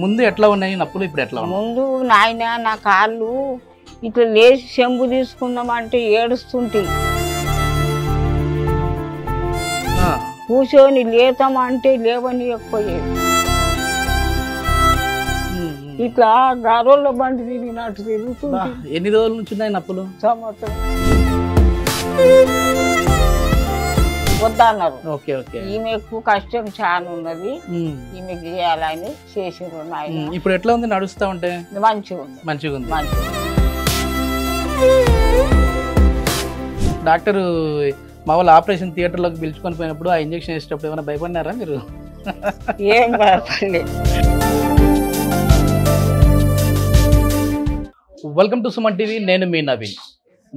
ముందు ఎట్లా ఉన్నాయి నొప్పులు, ఇప్పుడు ఎట్లా ఉన్నాయి? ముందు నాయన నా కాళ్ళు ఇట్లా లేచి చెంబు తీసుకుందామంటే ఏడుస్తుంటే, కూర్చొని లేతామంటే లేవనియకపోయేది. ఇట్లా గారోళ్ళ బండి తిరిగినట్టు తిరుగుతుంది. ఎన్ని రోజుల నుంచి ఉన్నాయి నొప్పులు? సంవత్సరం. వద్దన్నారు. Okay okay. ఈమెకు కష్టం చాలా ఉన్నది, ఈమెకు చేయాలని చేసారు నాయన. ఇప్పుడు ఎట్లా ఉంది నడుస్తా ఉంటే? మంచిగా ఉంది, మంచిగా ఉంది. మంచిగా. డాక్టర్ మా వాళ్ళు ఆపరేషన్ థియేటర్లోకి పిలుచుకొని పోయినప్పుడు ఆ ఇంజక్షన్ వేసేటప్పుడు ఏమైనా భయపడినారా మీరు? ఏం భయపడలేదు. Welcome to Suman TV. నేను మీ నవీన్.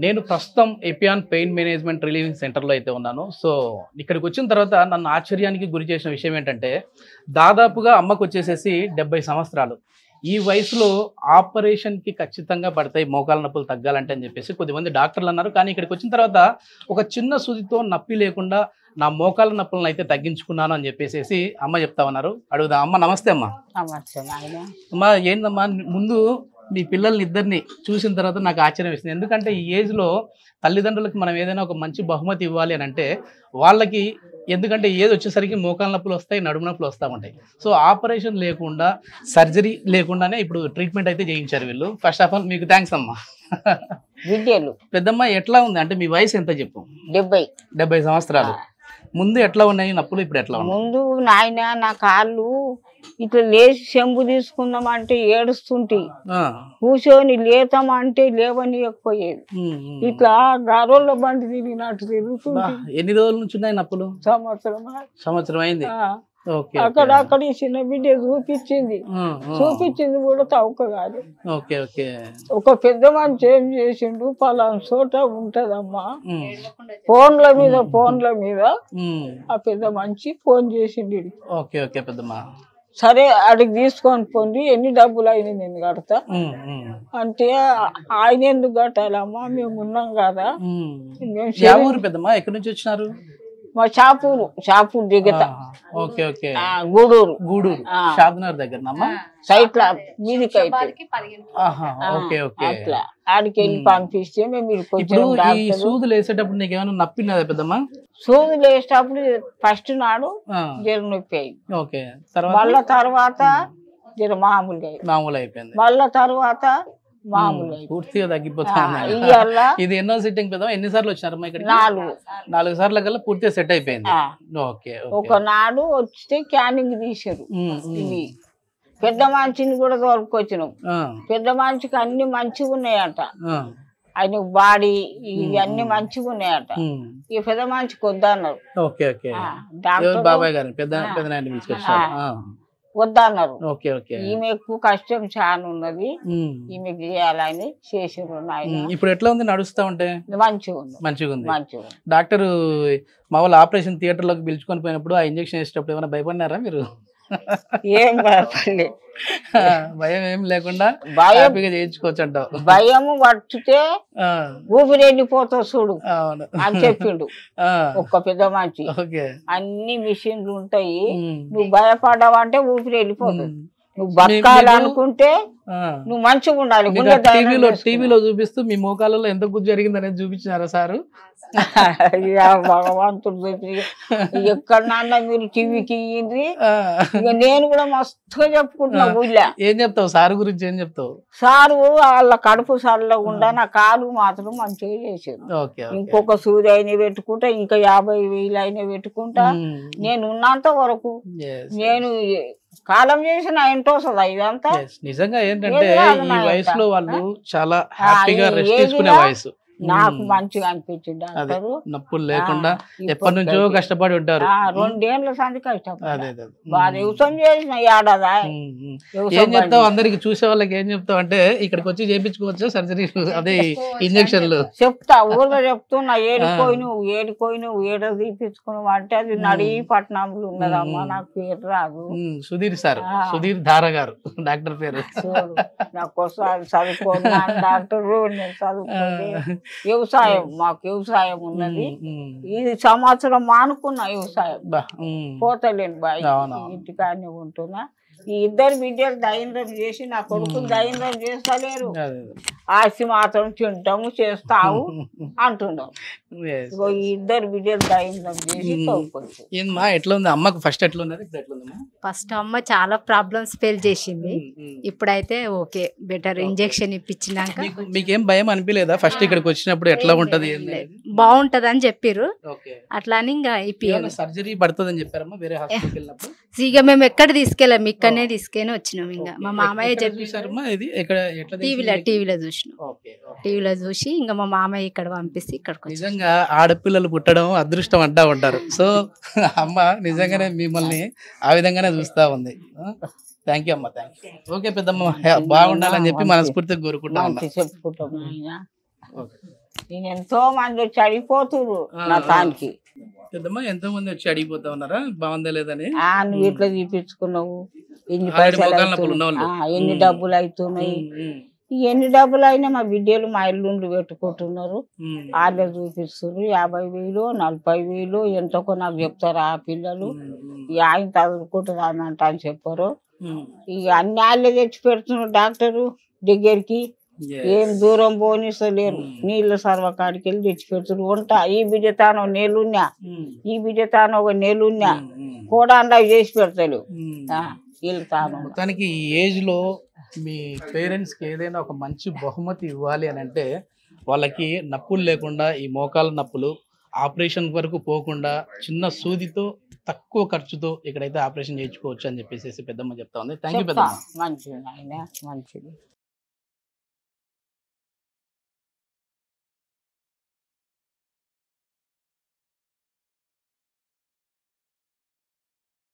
నేను ప్రస్తుతం ఎపియాన్ పెయిన్ మేనేజ్మెంట్ రిలీవింగ్ సెంటర్లో అయితే ఉన్నాను. సో ఇక్కడికి వచ్చిన తర్వాత నన్ను ఆశ్చర్యానికి గురి చేసిన విషయం ఏంటంటే, దాదాపుగా అమ్మకు వచ్చేసేసి 70 సంవత్సరాలు. ఈ వయసులో ఆపరేషన్కి ఖచ్చితంగా పడతాయి మోకాల నొప్పులు తగ్గాలంటే అని చెప్పేసి కొద్దిమంది డాక్టర్లు అన్నారు. కానీ ఇక్కడికి వచ్చిన తర్వాత ఒక చిన్న సూదితో నొప్పి లేకుండా నా మోకాల నొప్పులను అయితే తగ్గించుకున్నాను అని చెప్పేసి అమ్మ చెప్తా ఉన్నారు. అడుగుదా అమ్మ? నమస్తే అమ్మ. అమ్మ ఏందమ్మా, ముందు మీ పిల్లల్ని ఇద్దరిని చూసిన తర్వాత నాకు ఆశ్చర్యం వేసింది. ఎందుకంటే ఈ ఏజ్లో తల్లిదండ్రులకు మనం ఏదైనా ఒక మంచి బహుమతి ఇవ్వాలి అని అంటే వాళ్ళకి, ఎందుకంటే ఏజ్ వచ్చేసరికి మోకాల నొప్పులు వస్తాయి, నడుము నొప్పులు వస్తూ ఉంటాయి. సో ఆపరేషన్ లేకుండా, సర్జరీ లేకుండానే ఇప్పుడు ట్రీట్మెంట్ అయితే చేయించారు వీళ్ళు. ఫస్ట్ ఆఫ్ ఆల్ మీకు థ్యాంక్స్ అమ్మా. విద్యలు పెద్దమ్మ ఎట్లా ఉంది అంటే, మీ వయసు ఎంత చెప్పు? 70 సంవత్సరాలు. ముందు ఎట్లా ఉన్నాయి నొప్పులు, ఇప్పుడు ఎట్లా ఉన్నాయి? ముందు నాయన నా కాళ్ళు ఇట్లా లేచి చెంబు తీసుకుందామంటే ఏడుస్తుంటే, కూర్చొని లేతామంటే లేవనియకపోయేది. ఇట్లా గారోళ్ళ బండి తిరిగినట్టు తిరుగుతుంది. ఎన్ని రోజుల నుంచి ఉన్నాయి నొప్పులు? సంవత్సరం అయింది. అక్కడ చిన్న బిడ్డ చూపించింది కూడా తవ్వుక కాదు. ఒక పెద్ద మనిషి ఏం చేసిండు, పలానా చోట ఉంటదమ్మా, ఫోన్ల మీద ఆ పెద్ద మనిషి ఫోన్ చేసిండు. సరే అడిగి తీసుకొని పోండి, ఎన్ని డబ్బులు అయినాయి నేను కడతా అంటే, ఆయన ఎందుకు కట్టాలమ్మా, మేము ఉన్నాం కదా. పెద్దమ్మా ఎక్కడి నుంచి వచ్చినారు? మా షాపూరు దిగత, గూడూరు షాద్నగర్ దగ్గర సైట్ లా మీదికి అట్లా ఆడికి వెళ్ళి పంపిస్తే మేము. సూదులు వేసేటప్పుడు నీకు ఏమైనా నొప్పినదా పెద్దమ్మా? సూదులు వేసేటప్పుడు ఫస్ట్ నాడు జర నొప్పి అయింది, మళ్ళా తర్వాత జర మామూలుగా అయిపోయింది, మళ్ళా తర్వాత పూర్తిగా తగ్గిపోతుంది. ఇది ఎన్నో సిట్టింగ్ పెద్ద? ఎన్నిసార్లు వచ్చినారమ్మా ఇక్కడ? 4 సార్ల కల్లా పూర్తిగా సెట్ అయిపోయింది. ఒక నాడు వస్తే క్యానింగ్ తీసారు. ఇది పెద్ద మనిషిని కూడా తోలుకొచ్చినాం. పెద్ద మనిషికి అన్ని మంచిగా ఉన్నాయట, ఆయన బాడీ ఇవి అన్ని మంచిగా ఉన్నాయట. ఈ పెద్ద మనిషికి వద్దన్నారు వద్దన్నారు. ఈమెకు కష్టం చాలా ఉన్నది, ఈమెకు చేయాలని చేసారు నాయన. ఇప్పుడు ఎట్లా ఉంది నడుస్తా ఉంటే? మంచిగా ఉంది. డాక్టర్ మా వాళ్ళు ఆపరేషన్ థియేటర్ లోకి పిలుచుకొని పోయినప్పుడు ఆ ఇంజక్షన్ వేసేటప్పుడు ఏమైనా భయపడినారా మీరు? ఏం భయపడలేదు, భయం ఏం లేకుండా చేయించుకోవచ్చు అంటావు. భయము పట్టుతే ఊపిరి వెళ్ళిపోతావు చూడు అని చెప్పిండు ఒక్క పెద్ద మనిషి. అన్ని మిషన్లు ఉంటాయి, నువ్వు భయపడ్డావంటే ఊపిరి వెళ్ళిపోతుంది. నువ్వు బతకాలనుకుంటే నువ్వు మంచిగా ఉండాలి. టీవీలో చూపిస్తూ మీ మోకాలలో ఎంత గుజ్జు జరిగిందనేది చూపించినారా సారు? భగవంతుడు ఎక్కడన్నా మీరు టీవీకి ఇయ్యింది, ఇక నేను కూడా మస్తుగా చెప్పుకుంటున్నా. ఊళ్ళో ఏం చెప్తావు సారు గురించి? ఏం చెప్తావు? సారు వాళ్ళ కడుపు సరళకుండా నా కాలు మాత్రం మంచిగా చేసారు. ఇంకొక సూది అయినా పెట్టుకుంటా, ఇంకా 50,000 అయినా పెట్టుకుంటా. నేను ఉన్నంత వరకు నేను కాలం చేసిన ఏంటో వస్తుందా ఇదంతా? నిజంగా ఏంటంటే ఈ వయసులో వాళ్ళు చాలా హ్యాపీగా రెస్ట్ తీసుకునే వయసు. నాకు మంచిగా అనిపించింది. నొప్పులు లేకుండా ఎప్పటి నుంచో కష్టపడి ఉంటారు. 2 ఏళ్ళ సంది కష్టపడి వ్యవసాయం చేసిన ఏడాదా. ఏం చెప్తావు అందరికి, చూసే వాళ్ళకి ఏం చెప్తావు అంటే, ఇక్కడికి వచ్చి చేయించుకోవచ్చు సర్జరీ, అదే ఇంజక్షన్లు చెప్తా. ఊళ్ళో చెప్తున్నా, ఏడుకోయిను ఏడ తీపించుకున్నావు అంటే, అది నడి పట్నంలో ఉన్నదమ్మా, నాకు పేరు రాదు. సుధీర్ సార్, సుధీర్ ధార గారు డాక్టర్ పేరు. నాకు చదువుకోను డాక్టర్, నేను చదువుకోలే. వ్యవసాయం, మాకు వ్యవసాయం ఉన్నది. ఇది సంవత్సరం మానుకున్నా వ్యవసాయం, పోతలేను బాయ్, ఇంటికాడనే ఉంటున్నా. ఈ ఇద్దరు బిడ్డలు దైంద్రం చేసి నా కొడుకులు దైంద్రం చేస్తలేరు. ఆస్తి మాత్రం తింటాము చేస్తావు అంటున్నావు. ఇగో ఈ ఇద్దరు బిడ్డలు దైంద్రం చేసి తోడుకొచ్చు. ఏందమ్మా ఎట్లా ఉంది అమ్మకు ఫస్ట్ ఎట్లా ఉన్నది ఇప్పుడు ఎట్లా ఉందమ్మా? ఫస్ట్ అమ్మ చాలా ప్రాబ్లమ్స్ ఫేస్ చేసింది. ఇప్పుడైతే ఓకే బెటర్. ఇంజెక్షన్ ఇప్పించినాక మీకేం భయం అనిపించలేదా ఫస్ట్ ఇక్కడికి వచ్చినప్పుడు ఎట్లా ఉంటది? బాగుంటది అని చెప్పారు. అట్లా అని ఇంకా సర్జరీ పడుతుందని చెప్పారమ్మా వేరే హాస్పిటల్కి వెళ్ళినప్పుడు? ఇక మేము ఎక్కడ తీసుకెళ్ళాము, ఇక్కడనే తీసుకొని వచ్చినాం. ఇంకా మా మామయ్య చెప్పారమ్మా ఇది ఎక్కడ ఎట్లా టీవీలో చూసినాం. టీవీలో చూసి ఇంకా మా మామయ్య ఇక్కడ పంపిస్తే ఇక్కడికి వచ్చి. నిజంగా ఆడపిల్లలు పుట్టడం అదృష్టం అంటా ఉంటారు. సో అమ్మ నిజంగానే మిమ్మల్ని ఆ విధంగానే చూస్తా ఉంది. థ్యాంక్ యూ అమ్మ, థ్యాంక్ యూ. ఓకే పెద్దమ్మ బాగుండాలని చెప్పి మనస్ఫూర్తిగా కోరుకుంటాం. చెప్పుకుంటాం. నేను ఎంతో మంది చడిపోతురు నా తానికి. పెద్దమ్మ ఎంతో మంది వచ్చి అడిగిపోతా ఉన్నారా బాగుందా లేదని? నువ్వు ఇట్లా చూపించుకున్నావు, ఎన్ని పైసలు, ఎన్ని డబ్బులు అవుతున్నాయి. ఎన్ని డబ్బులు అయినా మా బిడ్డలు మా ఇల్లు పెట్టుకుంటున్నారు. వాళ్ళే చూపిస్తున్నారు 50,000 40,000 ఎంతకో నాకు చెప్తారు ఆ పిల్లలు. ఆయన చదువుకుంటుంది అనంట అని చెప్పారు. ఇక అన్ని వాళ్ళే తెచ్చి పెడుతున్నారు డాక్టరు దగ్గరికి. ఏం దూరం పోనిస్తలేరు. నీళ్ళ సర్వకాడికి వెళ్ళి తెచ్చి పెడుతున్నారు. వంట ఈ బిడ్డ తాను నేలున్నా, ఈ బిడ్డ తాను ఒక నేలున్నా కూడా అలా చేసి పెడతలేవు వీళ్ళు తాను. మొత్తానికి ఈ ఏజ్ లో మీ పేరెంట్స్ కి ఏదైనా ఒక మంచి బహుమతి ఇవ్వాలి అని అంటే వాళ్ళకి నొప్పులు లేకుండా, ఈ మోకాల నొప్పులు ఆపరేషన్ వరకు పోకుండా చిన్న సూదితో తక్కువ ఖర్చుతో ఇక్కడైతే ఆపరేషన్ చేయించుకోవచ్చు అని చెప్పేసి పెద్దమ్మ చెప్తా ఉంది. థ్యాంక్ యూ పెద్దమ్మ. మంచిది ఆయన మంచిది.